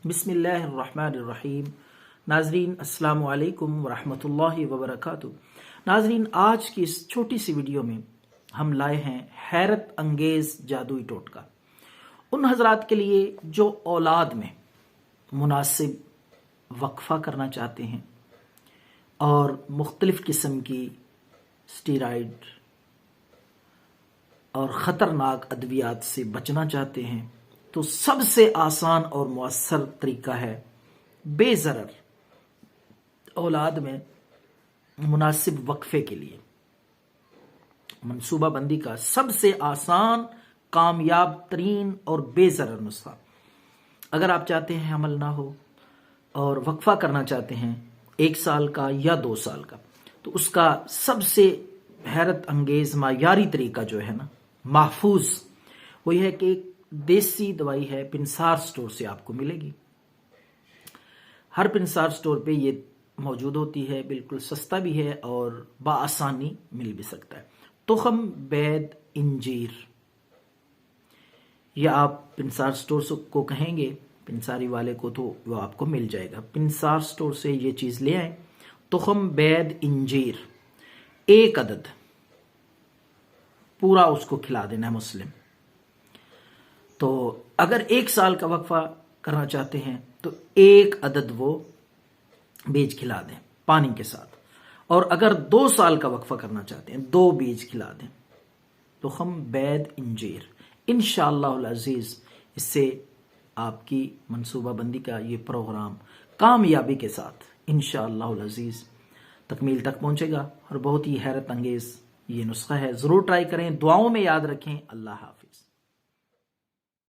बिस्मिल्लाहिर्रहमानिर्रहीम। नाजरीन अस्सलाम वालेकुम वरहमतुल्लाहि वबरकातुह। नाजरीन, आज की इस छोटी सी वीडियो में हम लाए हैं हैरत अंगेज जादुई टोटका उन हजरात के लिए जो औलाद में मुनासिब वक्फा करना चाहते हैं और मुख्तलिफ किस्म की स्टीराइड और ख़तरनाक अद्वियात से बचना चाहते हैं। तो सबसे आसान और मुअस्सर तरीका है बेज़रर औलाद में मुनासिब वक्फे के लिए मनसूबा बंदी का सबसे आसान, कामयाब तरीन और बेज़रर नुस्खा। अगर आप चाहते हैं अमल ना हो और वक्फा करना चाहते हैं 1 साल का या 2 साल का, तो उसका सबसे हैरत अंगेज मायारी तरीका जो है ना, महफूज, वो यह है कि एक देसी दवाई है, पिंसार स्टोर से आपको मिलेगी। हर पिंसार स्टोर पे ये मौजूद होती है, बिल्कुल सस्ता भी है और बाआसानी मिल भी सकता है। तुखम बैद इंजीर, या आप पिंसार स्टोर को कहेंगे पिंसारी वाले को तो वो आपको मिल जाएगा। पिंसार स्टोर से ये चीज़ ले आए। तुखम बैद इंजीर 1 अदद पूरा उसको खिला देना है मुस्लिम। तो अगर 1 साल का वक्फा करना चाहते हैं तो 1 अदद वो बीज खिला दें पानी के साथ, और अगर 2 साल का वक्फा करना चाहते हैं 2 बीज खिला दें। तो हम बैद इंजीर इंशाअल्लाह अज़ीज़, इससे आपकी मनसूबा बंदी का ये प्रोग्राम कामयाबी के साथ इंशाअल्लाह अज़ीज़ तकमील तक पहुंचेगा और बहुत ही हैरत अंगेज ये नुस्खा है। ज़रूर ट्राई करें, दुआओं में याद रखें। अल्लाह हाफ़िज़।